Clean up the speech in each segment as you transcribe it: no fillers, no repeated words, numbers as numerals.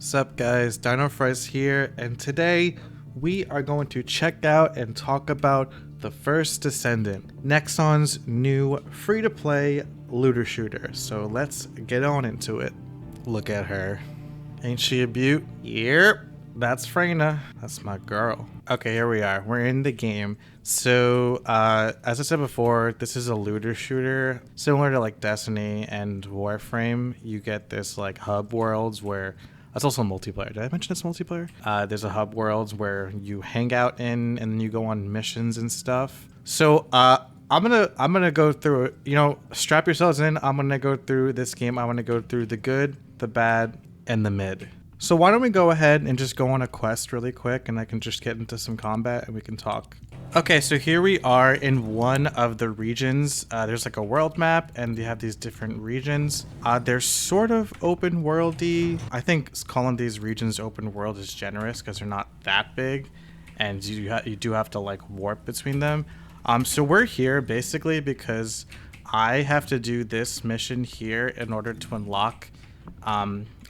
Sup guys, dinofries here, and today we are going to check out and talk about the first Descendant, Nexon's new free-to-play looter shooter. So let's get on into it. Look at her. Ain't she a beaut? Yep, that's Freyna. That's my girl. Okay, here we are. We're in the game. So, as I said before, this is a looter shooter. Similar to like Destiny and Warframe, you get this like hub worlds where that's also multiplayer. Did I mention it's multiplayer? There's a hub worlds where you hang out in and then you go on missions and stuff. So I'm gonna go through it. You know, strap yourselves in. I'm gonna go through this game. I'm gonna go through the good, the bad, and the mid. So why don't we go ahead and just go on a quest really quick, and I can just get into some combat and we can talk. Okay, so here we are in one of the regions. There's like a world map and you have these different regions. They're sort of open worldy. I think calling these regions open world is generous because they're not that big and you do have to like warp between them. So we're here basically because I have to do this mission here in order to unlock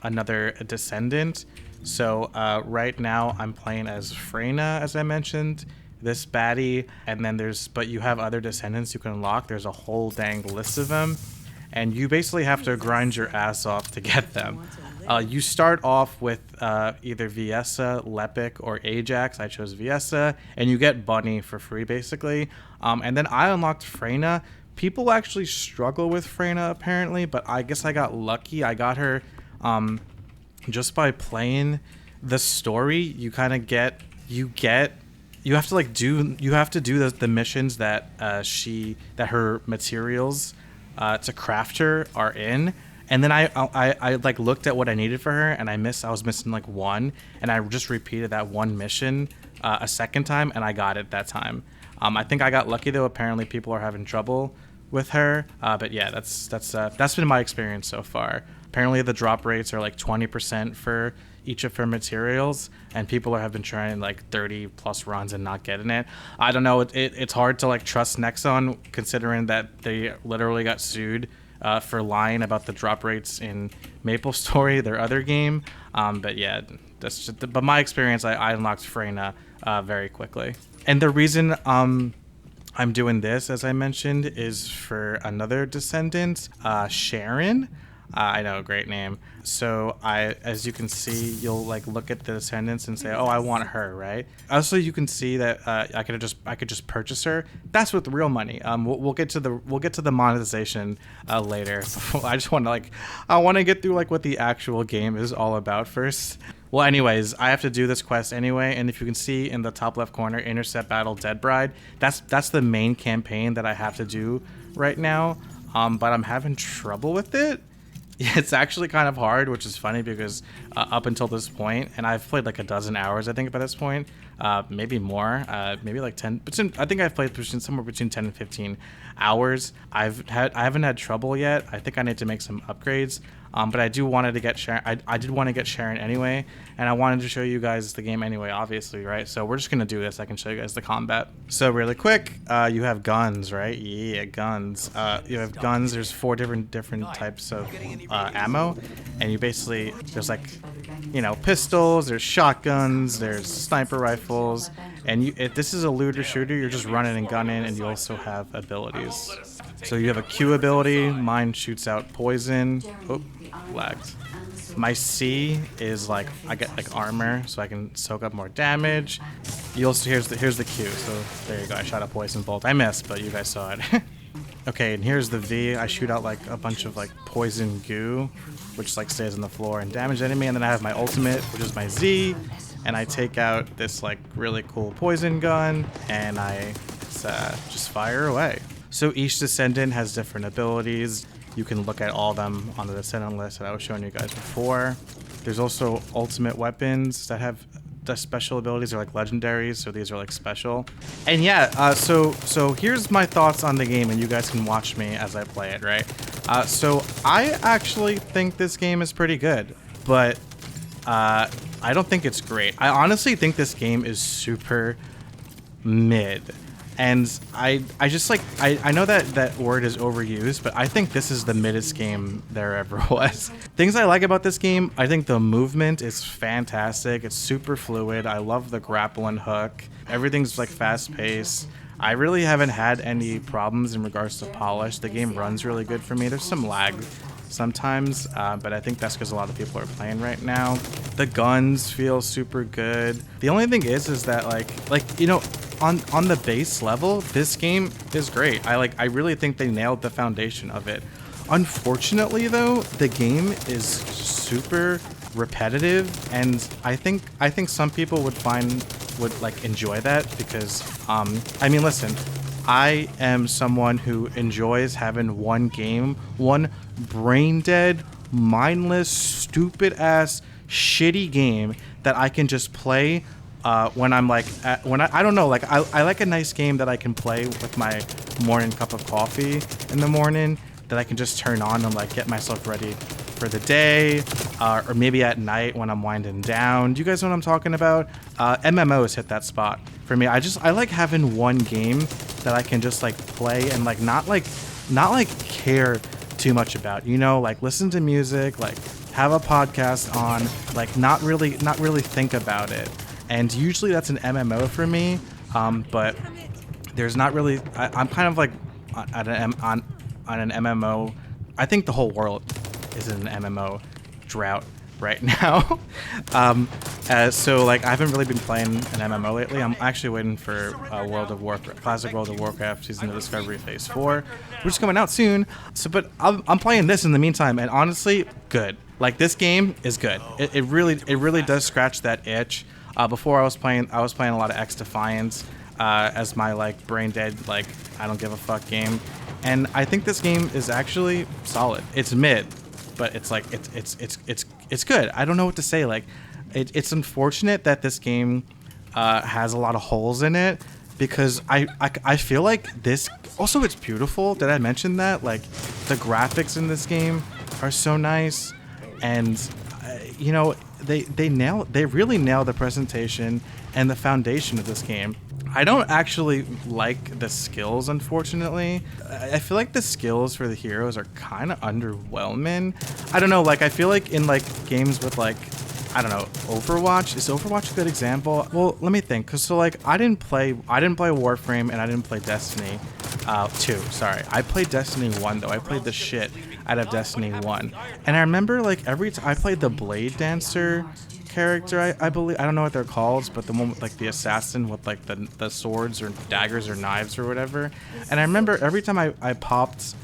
another descendant. So right now I'm playing as Freyna, as I mentioned, this baddie, and then but you have other descendants you can unlock. There's a whole dang list of them, and you basically have to grind your ass off to get them. You start off with either Viessa, Lepic, or Ajax. I chose Viessa, and you get Bunny for free basically. And then I unlocked Freyna. People actually struggle with Freyna apparently, but I guess I got lucky. I got her just by playing the story. You kind of you have to do the missions that her materials to craft her are in. And then I like looked at what I needed for her, and I was missing like one, and I just repeated that one mission a second time, and I got it that time. I think I got lucky though. Apparently people are having trouble with her, but yeah, that's been my experience so far. Apparently the drop rates are like 20% for each of her materials, and people have been trying like 30 plus runs and not getting it. I don't know, it's hard to like trust Nexon considering that they literally got sued for lying about the drop rates in MapleStory, their other game. But yeah, but my experience, I unlocked Freyna very quickly. And the reason I'm doing this, as I mentioned, is for another descendant, Sharon. I know, great name. So as you can see, you'll like look at the descendants and say, oh, I want her, right? Also, you can see that I could just purchase her. That's with real money. We'll get to the monetization later. I just want to I want to get through like what the actual game is all about first. Well, anyways, I have to do this quest anyway, and if you can see in the top left corner, Intercept Battle Dead Bride, that's the main campaign that I have to do right now. But I'm having trouble with it. It's actually kind of hard, which is funny because up until this point, and I've played like a dozen hours, I think, by this point, maybe more, maybe like 10. I think I've played somewhere between 10 and 15 hours. I haven't had trouble yet. I think I need to make some upgrades. But I did want to get Sharon anyway, and I wanted to show you guys the game anyway, obviously, right? So we're just gonna do this. I can show you guys the combat. So really quick, you have guns, right? Yeah, guns. You have guns. There's 4 different types of ammo, and you basically there's like, you know, pistols. There's shotguns. There's sniper rifles, and if this is a looter shooter, you're just running and gunning, and you also have abilities. So you have a Q ability. Mine shoots out poison. Oh, lagged. My C is like I get like armor, so I can soak up more damage. You also here's the Q. So there you go. I shot a poison bolt. I missed, but you guys saw it. Okay, and here's the V. I shoot out like a bunch of like poison goo, which like stays on the floor and damage enemy. And then I have my ultimate, which is my Z, and I take out this like really cool poison gun, and I just fire away. So each descendant has different abilities. You can look at all of them on the descendant list that I was showing you guys before. There's also ultimate weapons that have the special abilities. They're like legendaries, so these are like special. And yeah, so here's my thoughts on the game, and you guys can watch me as I play it, right? So I actually think this game is pretty good, but I don't think it's great. I honestly think this game is super mid. And I just like, I know that that word is overused, but I think this is the middest game there ever was. Things I like about this game, I think the movement is fantastic. It's super fluid. I love the grapple and hook. Everything's like fast paced. I really haven't had any problems in regards to polish. The game runs really good for me. There's some lag sometimes, but I think that's because a lot of people are playing right now. The guns feel super good. The only thing is that like you know, on the base level, this game is great. I really think they nailed the foundation of it. Unfortunately though, the game is super repetitive, and I think some people would like enjoy that because I mean, listen, I am someone who enjoys having one game, one brain dead, mindless, stupid ass, shitty game that I can just play when I'm like, when I don't know, like I like a nice game that I can play with my morning cup of coffee in the morning that I can just turn on and like get myself ready for the day, or maybe at night when I'm winding down. Do you guys know what I'm talking about? MMOs hit that spot for me. I like having one game that I can just like play and like not care too much about, you know, like listen to music, like have a podcast on, like not really think about it. And usually that's an MMO for me, but there's not really. I'm kind of like on an MMO. I think the whole world is in an MMO drought right now. So like I haven't really been playing an MMO lately. I'm actually waiting for World of Warcraft, classic World of Warcraft Season of Discovery Phase 4, which is coming out soon. So, but I'm playing this in the meantime, and honestly, good. Like this game is good. It really does scratch that itch. Before I was playing a lot of X Defiance as my like brain dead, like I don't give a fuck game, and I think this game is actually solid. It's mid, but it's like it's good. I don't know what to say. Like it's unfortunate that this game has a lot of holes in it, because I feel like this. Also, it's beautiful. Did I mention that? Like the graphics in this game are so nice, and you know, they really nail the presentation and the foundation of this game. I don't actually like the skills, unfortunately. I feel like the skills for the heroes are kind of underwhelming. I don't know, like I feel like in like games with like, I don't know, Overwatch. Is Overwatch a good example? Well, let me think. Cause so like I didn't play Warframe, and I didn't play Destiny 2. Sorry, I played Destiny 1 though. I played the shit out of Destiny 1, and I remember like every time I played the Blade Dancer character, I believe, I don't know what they're called, but the one with like the assassin with like the swords or daggers or knives or whatever. And I remember every time I popped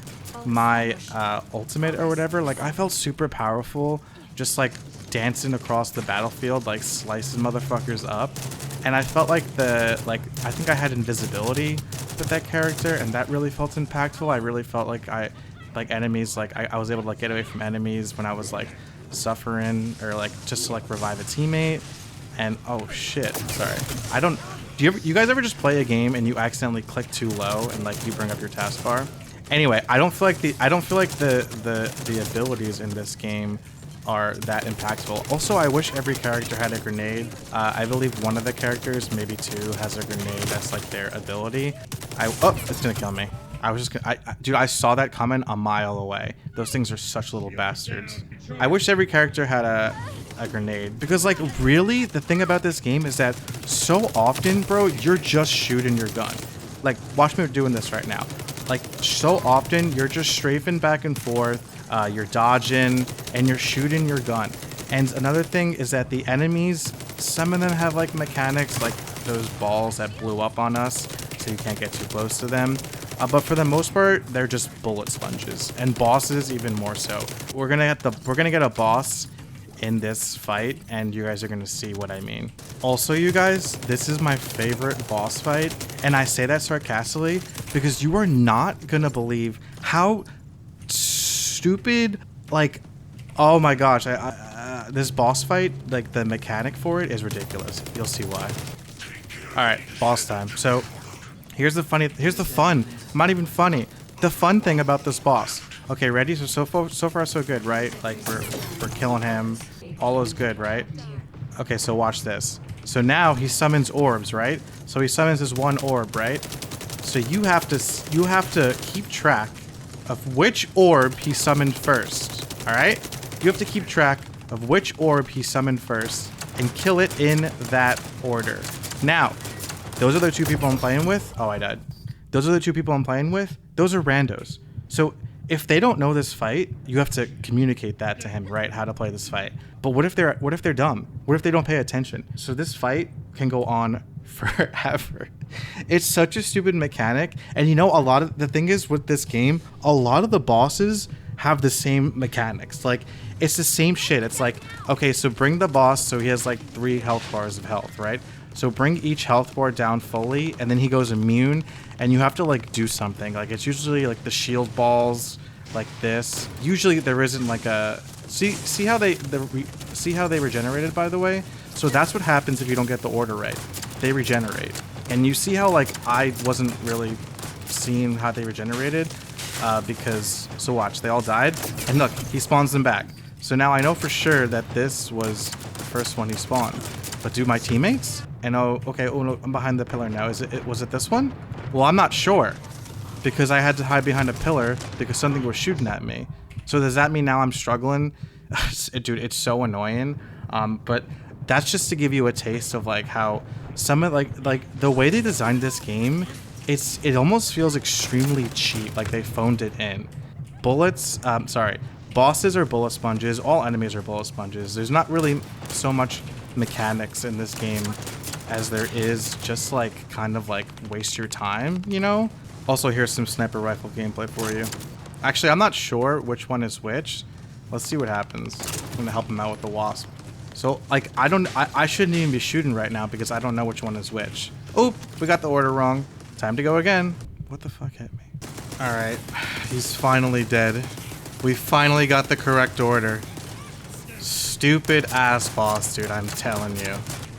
my ultimate or whatever, like I felt super powerful, just like dancing across the battlefield, like slicing motherfuckers up. And I felt like I think I had invisibility with that character, and that really felt impactful. I really felt like enemies, like I was able to like get away from enemies when I was like suffering, or like just to like revive a teammate. And oh shit, sorry, I don't, you guys ever just play a game and you accidentally click too low and like you bring up your taskbar? Anyway, I don't feel like the abilities in this game are that impactful. Also, I wish every character had a grenade. I believe one of the characters, maybe two, has a grenade that's like their ability. Oh, it's gonna kill me. I was just gonna, dude, I saw that coming a mile away. Those things are such little bastards. I wish every character had a grenade, because like really the thing about this game is that so often, bro, you're just shooting your gun. Like watch me doing this right now. Like so often you're just strafing back and forth, you're dodging, and you're shooting your gun. And another thing is that the enemies, some of them have like mechanics like those balls that blew up on us, so you can't get too close to them. But for the most part, they're just bullet sponges, and bosses even more so. We're gonna get a boss in this fight, and you guys are gonna see what I mean. Also, you guys, this is my favorite boss fight, and I say that sarcastically because you are not gonna believe how stupid, like, oh my gosh, this boss fight, like the mechanic for it is ridiculous. You'll see why. All right, boss time. So here's the fun. Not even funny. The fun thing about this boss. Okay, ready? So far so good, right? Like we're killing him. All is good, right? Okay, so watch this. So now he summons orbs, right? So he summons his one orb, right? So you have to keep track of which orb he summoned first. All right? You have to keep track of which orb he summoned first and kill it in that order. Now, those are the two people I'm playing with. Oh, I died. Those are the two people I'm playing with. Those are randos. So if they don't know this fight, you have to communicate that to him, right? How to play this fight. But what if they're dumb? What if they don't pay attention? So this fight can go on forever. It's such a stupid mechanic. And you know, a lot of the thing is with this game, a lot of the bosses have the same mechanics. Like, it's the same shit. It's like, okay, so bring the boss so he has like 3 health bars of health, right? So bring each health bar down fully, and then he goes immune, and you have to like do something. Like, it's usually like the shield balls, like this. Usually there isn't like a see how they regenerated, by the way. So that's what happens if you don't get the order right. They regenerate, and you see how like I wasn't really seeing how they regenerated because so watch, they all died, and look, he spawns them back. So now I know for sure that this was the first one he spawned. But do my teammates? And oh, okay, oh no, I'm behind the pillar now. Was it this one? Well, I'm not sure because I had to hide behind a pillar because something was shooting at me. So does that mean now I'm struggling? Dude, it's so annoying. But that's just to give you a taste of like how some of like the way they designed this game, it almost feels extremely cheap. Like they phoned it in. Bosses are bullet sponges. All enemies are bullet sponges. There's not really so much mechanics in this game as there is just like kind of like waste your time, you know? Also, here's some sniper rifle gameplay for you. Actually, I'm not sure which one is which. Let's see what happens. I'm gonna help him out with the wasp. So like I shouldn't even be shooting right now because I don't know which one is which. Oh, we got the order wrong. Time to go again. What the fuck hit me? All right, he's finally dead. We finally got the correct order. Stupid ass boss, dude, I'm telling you.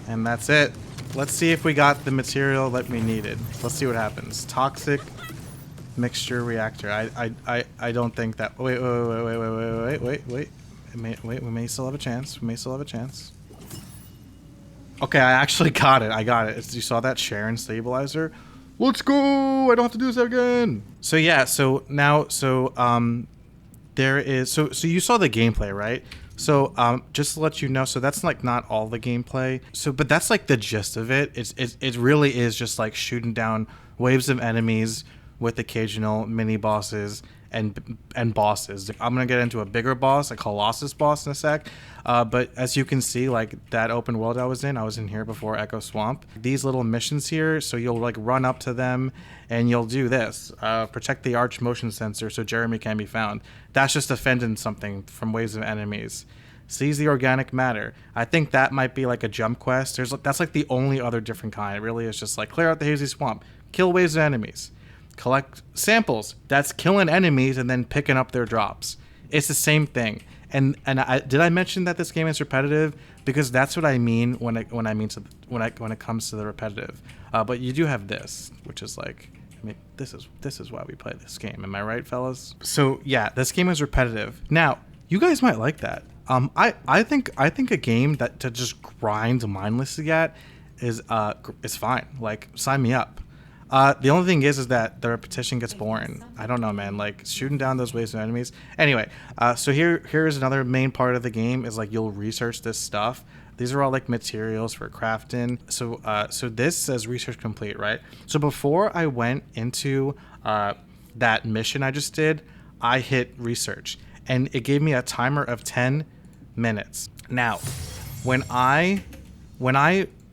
And that's it. Let's see if we got the material that we needed. Let's see what happens. Toxic mixture reactor. I don't think that. Wait. We may still have a chance. We may still have a chance. Okay, I actually got it. I got it. You saw that Sharon stabilizer? Let's go! I don't have to do this again. So yeah. So now. There is. So you saw the gameplay, right? So just to let you know, so that's like not all the gameplay. So but that's like the gist of it. It really is just like shooting down waves of enemies with occasional mini bosses and bosses. I'm gonna get into a bigger boss, a Colossus boss in a sec. But as you can see, like that open world I was in here before Echo Swamp. These little missions here, so you'll like run up to them and you'll do this. Protect the arch motion sensor so Jeremy can be found. That's just defending something from waves of enemies. Seize the organic matter. I think that might be like a jump quest. That's like the only other different kind. It really is just like clear out the hazy swamp, kill waves of enemies. Collect samples. That's killing enemies and then picking up their drops. It's the same thing. And did I mention that this game is repetitive? Because that's what I mean when it comes to the repetitive. But you do have this, which is like, I mean, this is why we play this game. Am I right, fellas? So yeah, this game is repetitive. Now, you guys might like that. I think a game that to just grind mindlessly at is fine. Like, sign me up. The only thing is that the repetition gets boring. I don't know, man. Like shooting down those waves of enemies. Anyway, so here's another main part of the game is like you'll research this stuff. These are all like materials for crafting. So this says research complete, right? So before I went into that mission I just did, I hit research and it gave me a timer of 10 minutes. Now, when I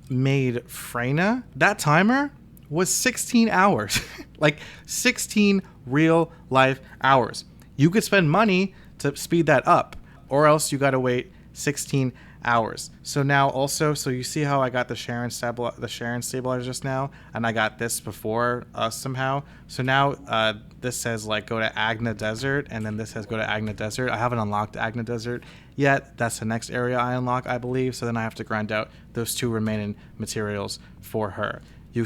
made Freyna, that timer was 16 hours. Like 16 real life hours. You could spend money to speed that up, or else you gotta wait 16 hours. So now also, so you see how I got the Sharon stabilizer just now, and I got this before somehow. So now this says like go to Agna Desert, and then this says go to Agna Desert. I haven't unlocked Agna Desert yet. That's the next area I unlock, I believe. So then I have to grind out those 2 remaining materials for her. You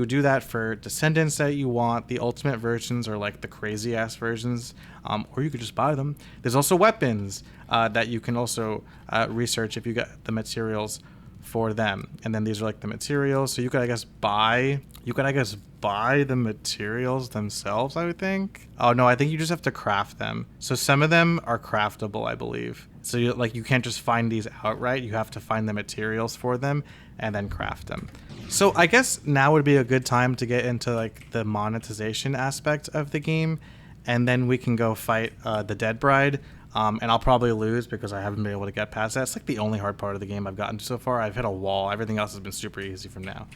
do that for descendants that you want. The ultimate versions are like the crazy ass versions, or you could just buy them. There's also weapons that you can also research if you got the materials for them. And then these are like the materials. So you could, I guess, buy the materials themselves, I would think. Oh no, I think you just have to craft them. So some of them are craftable, I believe. So you can't just find these outright. You have to find the materials for them and then craft them. So I guess now would be a good time to get into like the monetization aspect of the game, and then we can go fight the Dead Bride. And I'll probably lose because I haven't been able to get past that. It's like the only hard part of the game I've gotten to so far. I've hit a wall. Everything else has been super easy from now.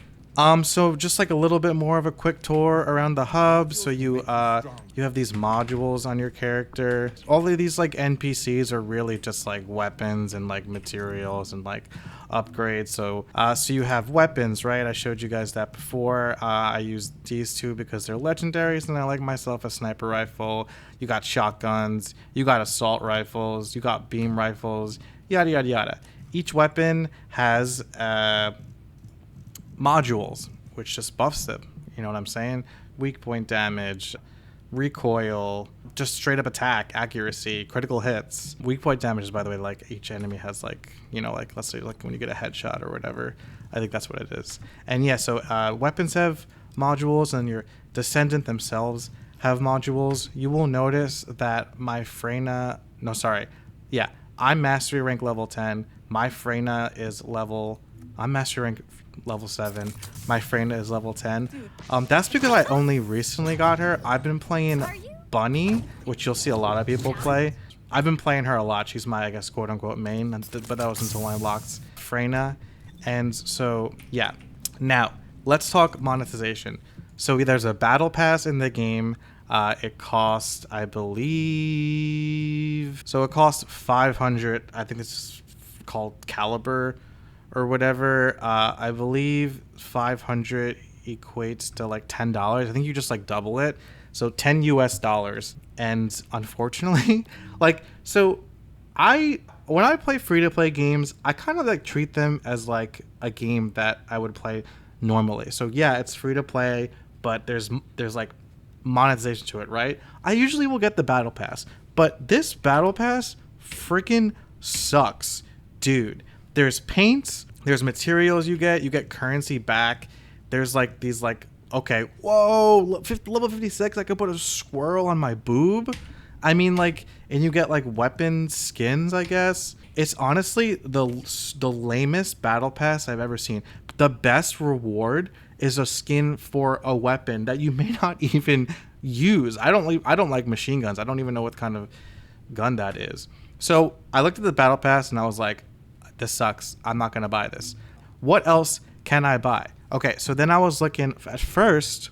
So just like a little bit more of a quick tour around the hub. So you have these modules on your character. All of these like NPCs are really just like weapons and like materials and like upgrades. So you have weapons, right? I showed you guys that before. I used these two because they're legendaries, and I like myself a sniper rifle. You got shotguns, you got assault rifles, you got beam rifles, yada yada yada. Each weapon has modules, which just buffs them. You know what I'm saying? Weak point damage, recoil, just straight up attack, accuracy, critical hits. Weak point damage is, by the way, like each enemy has like, you know, like let's say like when you get a headshot or whatever. I think that's what it is. And yeah, so weapons have modules, and your descendant themselves have modules. You will notice that my Freyna, no, sorry. Yeah, I'm mastery rank level 10. My Freyna is I'm mastery rank level 7. My Freyna is level 10. That's because I only recently got her. I've been playing Bunny, which you'll see a lot of people play. I've been playing her a lot. She's my, I guess, quote unquote main, but that was until I unlocked Freyna. And so, yeah. Now, let's talk monetization. So there's a battle pass in the game. It costs, I believe, so it costs 500. I think it's called Caliber or whatever. I believe 500 equates to like $10. I think you just like double it. So $10 US. And unfortunately, like, so when I play free-to-play games, I kind of like treat them as like a game that I would play normally. So yeah, it's free-to-play, but there's like monetization to it, right? I usually will get the battle pass, but this battle pass freaking sucks, dude. There's paints, there's materials you get currency back. There's like these like, okay, whoa, level 56, I could put a squirrel on my boob. I mean, like, and you get like weapon skins, I guess. It's honestly the lamest battle pass I've ever seen. The best reward is a skin for a weapon that you may not even use. I don't like machine guns. I don't even know what kind of gun that is. So I looked at the battle pass and I was like, this sucks. I'm not gonna buy this. What else can I buy? Okay, so then I was looking at first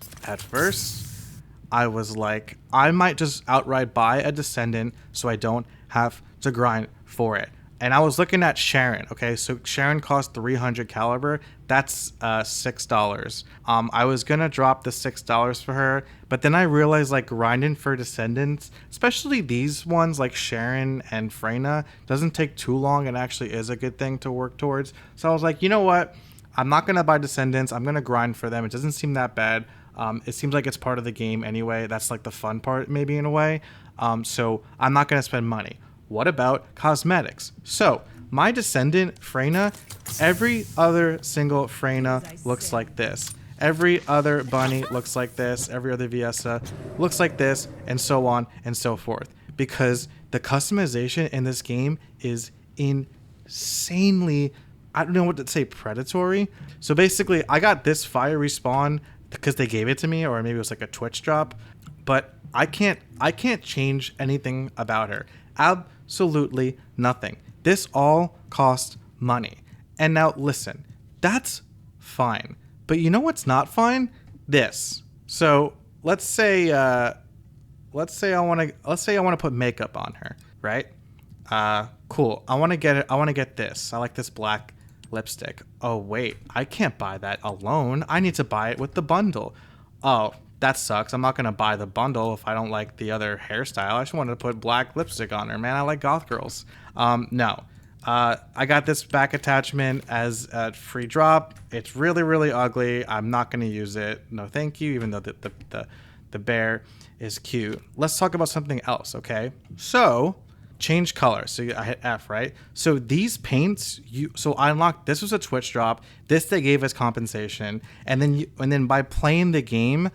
I was like, I might just outright buy a descendant so I don't have to grind for it. And I was looking at Sharon. Okay, so Sharon costs 300 caliber. That's $6. I was gonna drop the $6 for her, but then I realized like grinding for descendants, especially these ones like Sharon and Freyna, doesn't take too long and actually is a good thing to work towards. So I was like, you know what? I'm not gonna buy descendants. I'm gonna grind for them. It doesn't seem that bad. It seems like it's part of the game anyway. That's like the fun part, maybe, in a way. So I'm not gonna spend money. What about cosmetics? So my descendant Freyna, every other single Freyna looks like this. Every other bunny looks like this. Every other Viessa looks like this, and so on and so forth. Because the customization in this game is insanely, I don't know what to say, predatory. So basically, I got this fire respawn because they gave it to me, or maybe it was like a Twitch drop. But I can't change anything about her. Absolutely nothing. This all costs money. And now listen, that's fine. But you know what's not fine? This. So let's say I want to put makeup on her, right? Cool. I want to get this. I like this black lipstick. Oh wait, I can't buy that alone. I need to buy it with the bundle. Oh, that sucks. I'm not gonna buy the bundle if I don't like the other hairstyle. I just wanted to put black lipstick on her, man. I like goth girls. No. I got this back attachment as a free drop. It's really, really ugly. I'm not gonna use it. No, thank you. Even though the bear is cute. Let's talk about something else, okay? So change color. So I hit F, right? So these paints, so I unlocked, this was a Twitch drop. This they gave as compensation. And then by playing the game,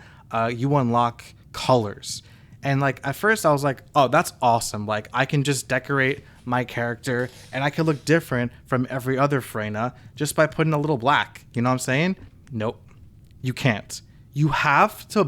you unlock colors. And like at first I was like, oh, that's awesome. Like I can just decorate my character and I can look different from every other Freyna just by putting a little black. You know what I'm saying? Nope. You can't. You have to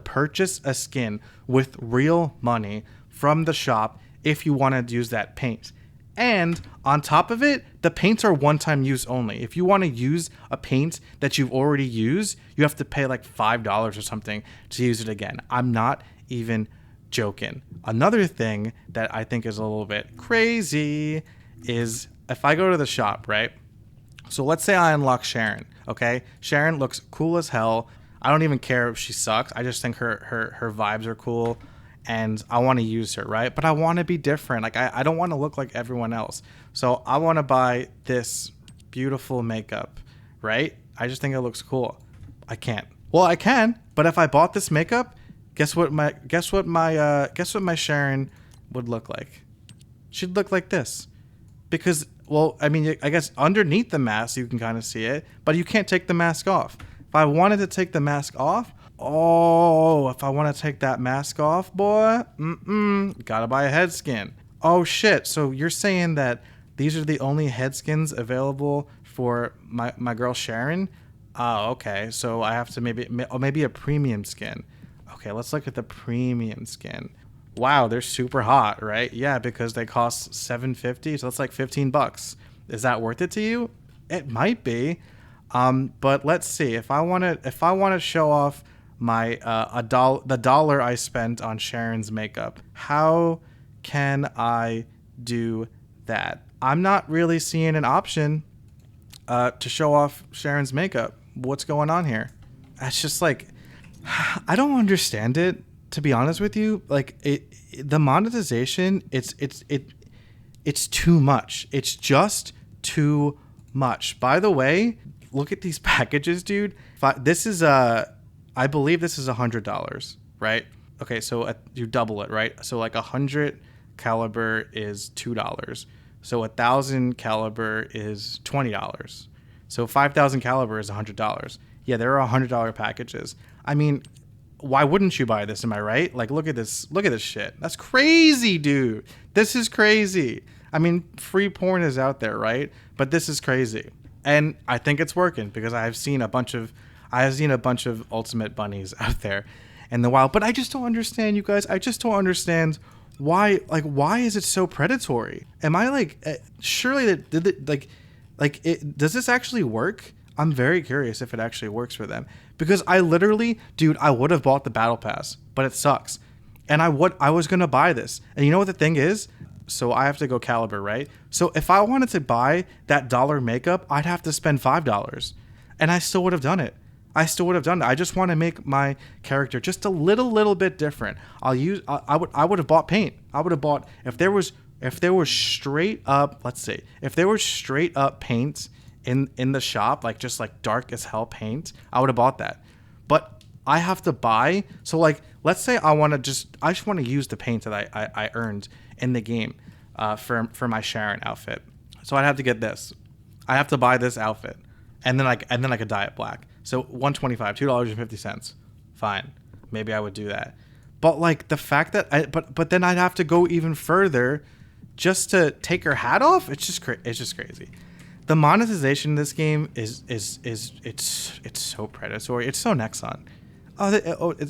purchase a skin with real money from the shop if you want to use that paint. And on top of it, the paints are one-time use only. If you want to use a paint that you've already used, you have to pay like $5 or something to use it again. I'm not even joking. Another thing that I think is a little bit crazy is if I go to the shop, right? So let's say I unlock Sharon, okay? Sharon looks cool as hell. I don't even care if she sucks. I just think her vibes are cool. And I want to use her, right? But I want to be different. Like, I don't want to look like everyone else. So I want to buy this beautiful makeup, right? I just think it looks cool. I can't. Well, I can, but if I bought this makeup, guess what my Sharon would look like? She'd look like this. Because, well, I mean, I guess underneath the mask, you can kind of see it, but you can't take the mask off. If I wanted to take the mask off, if I want to take that mask off, boy, gotta buy a head skin. Oh shit, so you're saying that these are the only head skins available for my girl Sharon? Oh, okay, so I have to maybe a premium skin. Okay, let's look at the premium skin. Wow, they're super hot, right? Yeah, because they cost $7.50, so that's like $15. Is that worth it to you? It might be. But let's see. If I want to show off my the dollar I spent on Sharon's makeup, how can I do that? I'm not really seeing an option to show off Sharon's makeup. What's going on here? It's just like, I don't understand it, to be honest with you. Like the monetization, it's too much. It's just too much. By the way, look at these packages, dude. This is I believe this is $100, right? Okay, so you double it, right? So like 100 caliber is $2. So 1,000 caliber is $20. So 5,000 caliber is $100. Yeah, there are $100 packages. I mean, why wouldn't you buy this? Am I right? Like, look at this. Look at this shit. That's crazy, dude. This is crazy. I mean, free porn is out there, right? But this is crazy. And I think it's working because I've seen a bunch of ultimate bunnies out there in the wild. But I just don't understand, you guys. I just don't understand why is it so predatory? Am I like, surely does this actually work? I'm very curious if it actually works for them, because I literally, dude, I would have bought the battle pass, but it sucks. And I was going to buy this. And you know what the thing is? So I have to go caliber, right? So if I wanted to buy that dollar makeup, I'd have to spend $5, and I still would have done it. I just want to make my character just a little bit different. I would have bought paint. I would have bought, if there was straight up, let's see, if there was straight up paint in the shop, like just like dark as hell paint, I would have bought that. But I have to buy, so like, let's say I just want to use the paint that I earned in the game for my Sharon outfit. So I'd have to get this. I have to buy this outfit, and then I could dye it black. So $1.25, $2.50. Fine, maybe I would do that. But like the fact that but then I'd have to go even further just to take her hat off. It's just crazy. The monetization in this game is so predatory. It's so Nexon.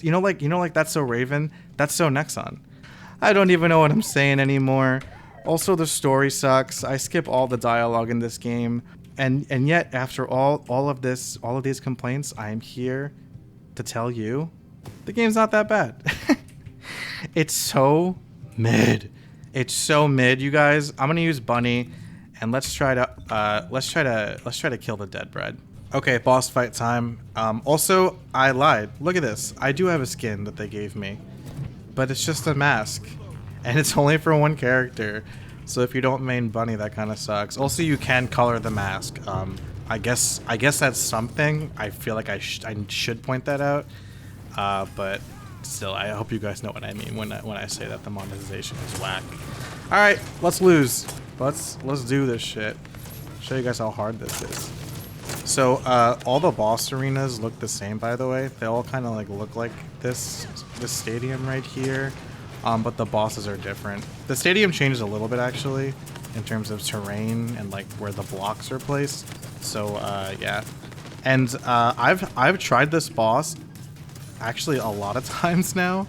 You know like that's so Raven. That's so Nexon. I don't even know what I'm saying anymore. Also, the story sucks. I skip all the dialogue in this game. And yet, after all of these complaints, I am here to tell you, the game's not that bad. It's so mid. It's so mid, you guys. I'm gonna use Bunny, and let's try to kill the dead bread. Okay, boss fight time. Also, I lied. Look at this. I do have a skin that they gave me, but it's just a mask, and it's only for one character. So if you don't main Bunny, that kind of sucks. Also, you can color the mask. I guess that's something. I feel like I should point that out. But still, I hope you guys know what I mean when I say that the monetization is whack. All right, let's lose. Let's do this shit. Show you guys how hard this is. So all the boss arenas look the same, by the way. They all kind of like look like this stadium right here, but the bosses are different. The stadium changes a little bit actually in terms of terrain and like where the blocks are placed. So yeah, and I've tried this boss actually a lot of times now,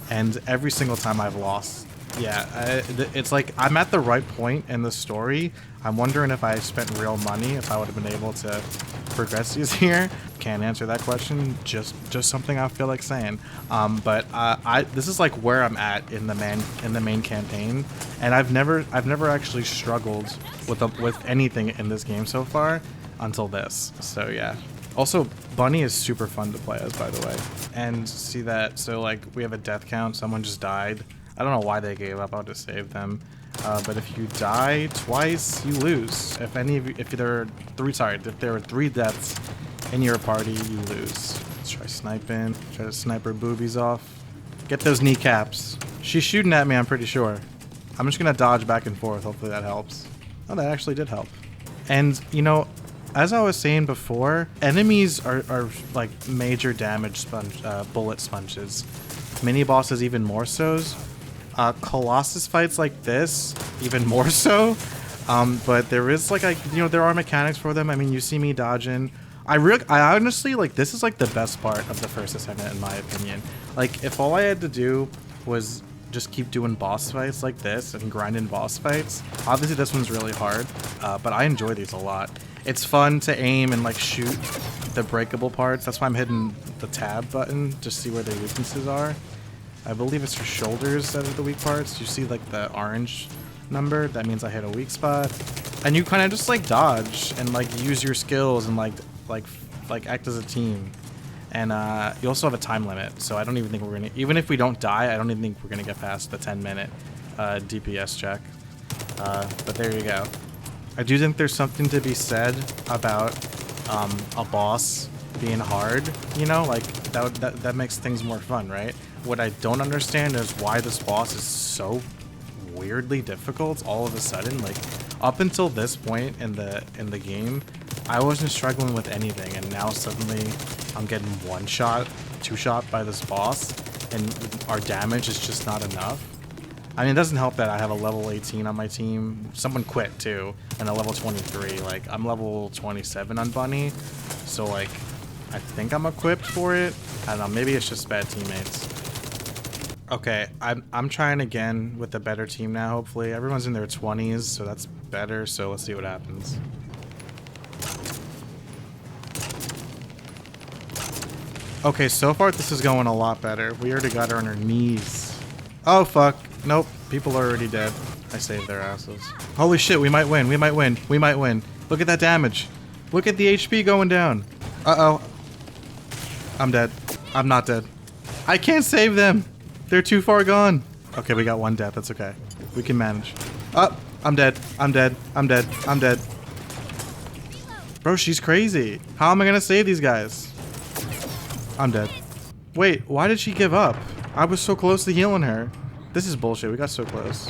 and every single time I've lost. Yeah, it's like I'm at the right point in the story. I'm wondering if I spent real money, if I would have been able to progress these here. Can't answer that question. Just something I feel like saying. But this is like where I'm at in the main campaign, and I've never actually struggled with anything in this game so far until this. So yeah. Also, Bunny is super fun to play as, by the way. And see that? So like we have a death count. Someone just died. I don't know why they gave up. I'll just save them. But if you die twice, you lose. If there are 3 deaths in your party, you lose. Let's try sniping. Try to snipe her boobies off. Get those kneecaps. She's shooting at me, I'm pretty sure. I'm just gonna dodge back and forth. Hopefully that helps. Oh, that actually did help. And, you know, as I was saying before, enemies are like major damage bullet sponges. Mini bosses even more so. Colossus fights like this, even more so. But there is like there are mechanics for them. I mean, you see me dodging. I honestly, like, this is like the best part of the first Descendant in my opinion. Like, if all I had to do was just keep doing boss fights like this and grinding boss fights. Obviously this one's really hard, but I enjoy these a lot. It's fun to aim and like shoot the breakable parts. That's why I'm hitting the tab button to see where their weaknesses are. I believe it's your shoulders that are the weak parts. You see like the orange number? That means I hit a weak spot. And you kind of just like dodge and like use your skills and like act as a team. And you also have a time limit, so I don't even think we're gonna, even if we don't die, I don't even think we're gonna get past the 10-minute DPS check. But there you go. I do think there's something to be said about a boss being hard, you know, like that makes things more fun, right? What I don't understand is why this boss is so weirdly difficult all of a sudden. Like, up until this point in the game, I wasn't struggling with anything, and now suddenly I'm getting one shot, two shot by this boss, and our damage is just not enough. I mean, it doesn't help that I have a level 18 on my team. Someone quit too, and a level 23. Like, I'm level 27 on Bunny, so like, I think I'm equipped for it. I don't know, maybe it's just bad teammates. Okay, I'm trying again with a better team now, hopefully. Everyone's in their 20s, so that's better, so let's see what happens. Okay, so far this is going a lot better. We already got her on her knees. Oh, fuck. Nope, people are already dead. I saved their asses. Holy shit, we might win, we might win, we might win. Look at that damage. Look at the HP going down. Uh-oh. I'm dead. I'm not dead. I can't save them. They're too far gone. Okay, we got one death. That's okay. We can manage. Oh, I'm dead. I'm dead. I'm dead. I'm dead. Bro, she's crazy. How am I gonna save these guys? I'm dead. Wait, why did she give up? I was so close to healing her. This is bullshit. We got so close.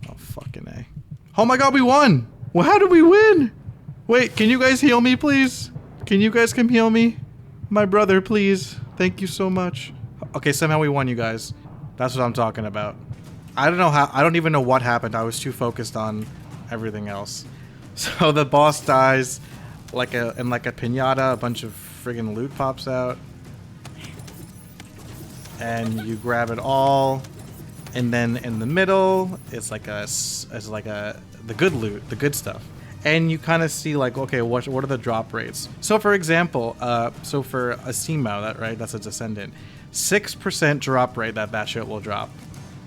Oh, fucking A. Oh my god, we won! Well, how did we win? Wait, can you guys heal me, please? Can you guys come heal me? My brother, please. Thank you so much. Okay, somehow we won, you guys. That's what I'm talking about. I don't know how, I don't even know what happened. I was too focused on everything else. So the boss dies like a piñata, a bunch of friggin' loot pops out. And you grab it all. And then in the middle, it's like the good loot, the good stuff. And you kind of see like, okay, what are the drop rates? So for example, so for a Simo, that's a Descendant, 6% drop rate that shit will drop.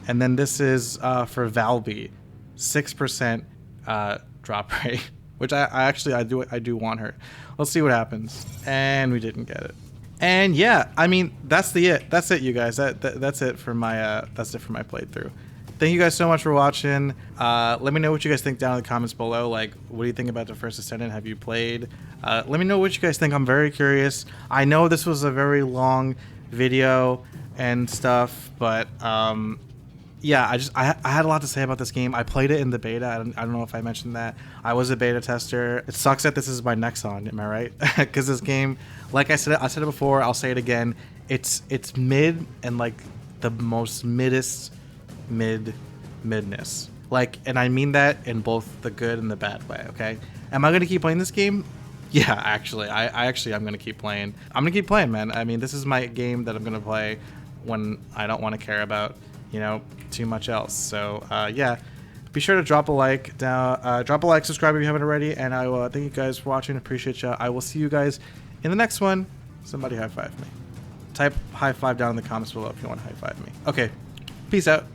And then this is for Valby, 6% drop rate, which I do want her. Let's see what happens. And we didn't get it. And yeah, I mean, that's it, you guys. That's it for my playthrough. Thank you guys so much for watching. Let me know what you guys think down in the comments below. Like, what do you think about the first Descendant? Have you played? Let me know what you guys think. I'm very curious. I know this was a very long video and stuff, but yeah, I had a lot to say about this game. I played it in the beta. I don't know if I mentioned that. I was a beta tester. It sucks that this is my Nexon, am I right? Because this game, like I said it before, I'll say it again. It's mid and like the most midness. Like, and I mean that in both the good and the bad way, okay? Am I gonna keep playing this game? Yeah, actually. I'm gonna keep playing. I'm gonna keep playing, man. I mean, this is my game that I'm gonna play when I don't want to care about, you know, too much else. So yeah, be sure to drop a like down, drop a like, subscribe if you haven't already, and I will thank you guys for watching. Appreciate you. I will see you guys in the next one. Somebody high five me. Type high five down in the comments below if you want to high five me. Okay, peace out.